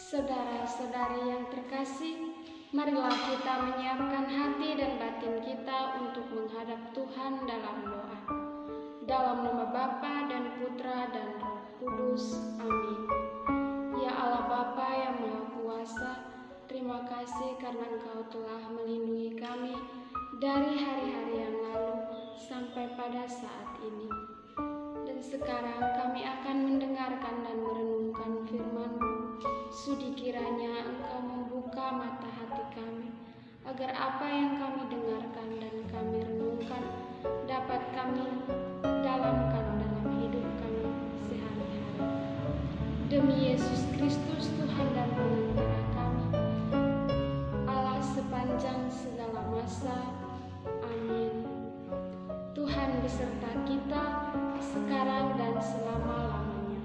Saudara-saudari yang terkasih, marilah kita menyiapkan hati dan batin kita untuk menghadap Tuhan dalam doa. Dalam nama Bapa dan Putra dan Roh Kudus. Amin. Ya Allah Bapa yang Maha Kuasa, terima kasih karena Engkau telah melindungi kami dari hari-hari yang lalu sampai pada saat ini. Dan sekarang kami akan mendengarkan dan merenungkan firman-Mu. Sudi kiranya Engkau membuka mata hati kami, agar apa yang kami dengarkan dan kami renungkan dapat kami dalamkan dalam hidup kami sehari-hari. Demi Yesus Kristus Tuhan dan Pengantara kami, Allah sepanjang segala masa. Amin. Tuhan beserta kita sekarang dan selama-lamanya.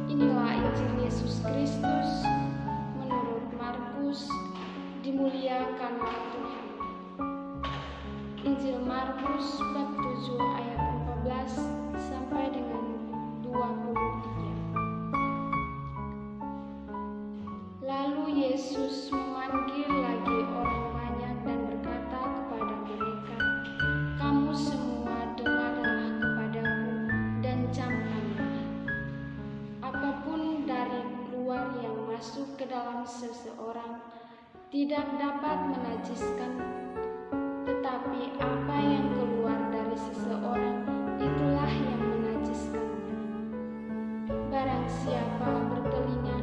Inilah Injil Yesus Kristus menurut Markus. Dimuliakanlah Tuhan. Injil Markus bab 7 ayat 14 sampai dengan 23. Lalu Yesus memanggil lagi orang banyak dan berkata kepada mereka, "Kamu semua dengarlah kepadaku dan camkanlah. Apapun dari luar yang masuk ke dalam seseorang tidak dapat menajiskan, tetapi apa yang keluar dari seseorang itulah yang menajiskannya. Barang siapa bertelinga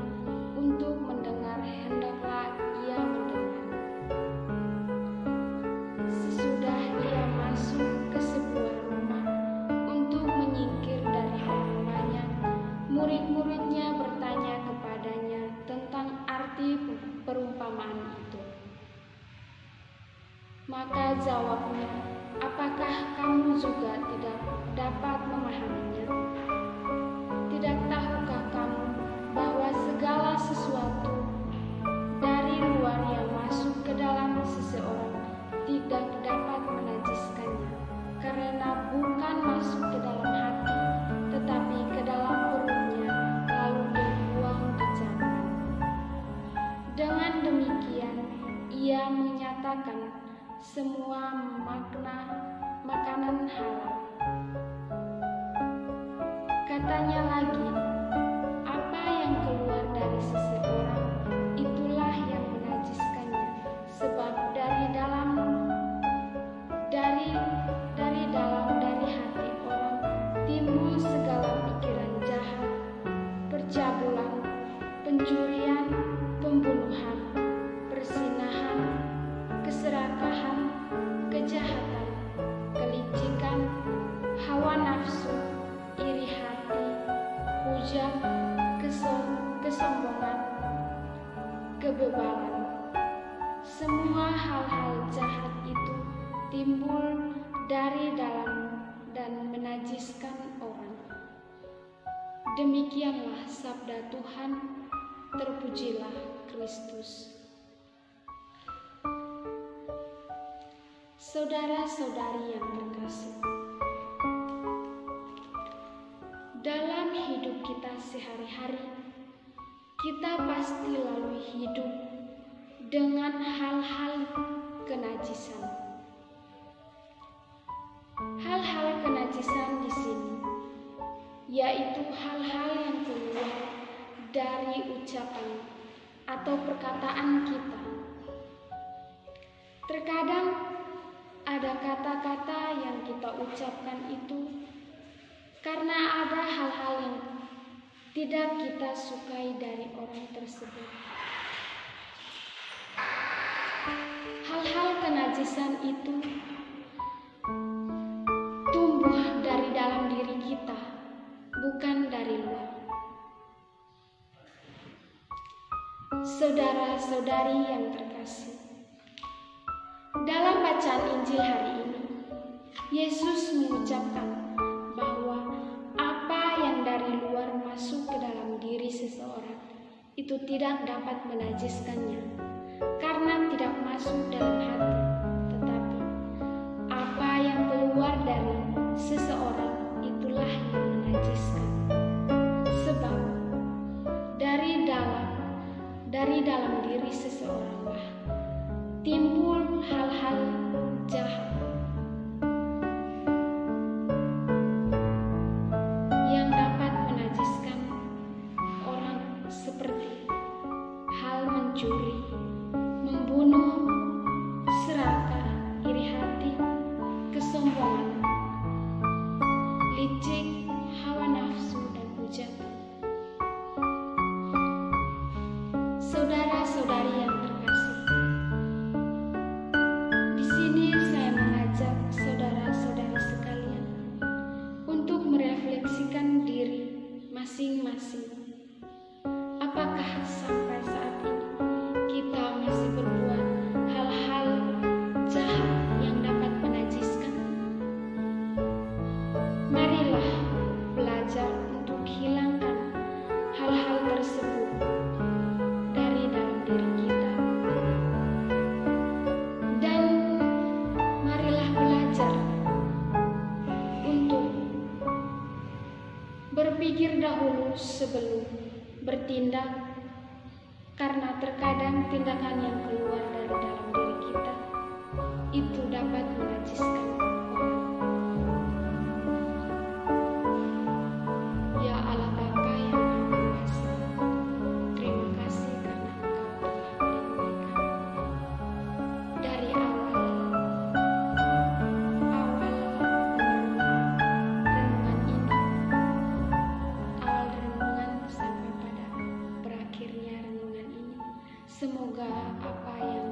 untuk mendengar, hendaklah ia mendengar." Sesudah ia masuk ke sebuah rumah untuk menyingkir dari orang banyak, murid-muridnya bertanya kepadanya tentang arti perumpamaan itu. Maka jawabnya, "Apakah kamu juga tidak dapat memahaminya? Tidak tahukah kamu bahwa segala sesuatu dari luar yang masuk ke dalam seseorang tidak dapat menajiskannya, karena bukan masuk ke dalam hati, tetapi ke dalam perutnya, lalu dibuang ke jambang." Dengan demikian, ia menyatakan semua makanan halal. Katanya lagi, "Apa yang keluar dari seseorang, itulah yang menajiskannya, sebab dari dalam hati orang timbul segala pikiran jahat, percabulan, pencurian, pembunuhan, perzinahan, keserakahan, kejahatan, kelicikan, hawa nafsu, iri hati, hujah, kesombongan, kebebalan. Semua hal-hal jahat itu timbul dari dalam dan menajiskan orang." Demikianlah sabda Tuhan. Terpujilah Kristus. Saudara-saudari yang terkasih, dalam hidup kita sehari-hari, kita pasti lalui hidup dengan hal-hal kenajisan. Hal-hal kenajisan di sini yaitu hal-hal yang keluar dari ucapan atau perkataan kita. Terkadang ada kata-kata yang kita ucapkan itu karena ada hal-hal yang tidak kita sukai dari orang tersebut. Hal-hal kenajisan itu tumbuh dari dalam diri kita, bukan dari luar. Saudara-saudari yang terkasih, dalam bacaan Injil hari ini, Yesus mengucapkan bahwa apa yang dari luar masuk ke dalam diri seseorang itu tidak dapat menajiskannya, karena tidak masuk dalam hati, tetapi apa yang keluar dari seseorang itulah yang menajiskan. Sebab dari dari dalam diri seseoranglah timbul hal-hal jahat yang dapat menajiskan orang, seperti hal mencuri, membunuh, serakah, iri hati, kesombongan, licik, hawa nafsu, dan hujatan. Saudara-saudari yang terkasih, di sini saya mengajak saudara-saudari sekalian untuk merefleksikan diri masing-masing. Apakah sampai saat ini kita masih berbuat hal-hal jahat yang dapat menajiskan? Marilah belajar untuk hilangkan hal-hal tersebut dari dalam diri kita. Dan marilah belajar untuk berpikir dahulu sebelum bertindak, karena terkadang tindakan yang keluar dari dalam diri kita itu dapat menajiskan orang. Ya Allah Bapa yang Maha Kuasa, terima kasih karena Engkau telah melindungi kami dari awal renungan ini, awal renungan sampai pada berakhirnya renungan ini. Semoga apa yang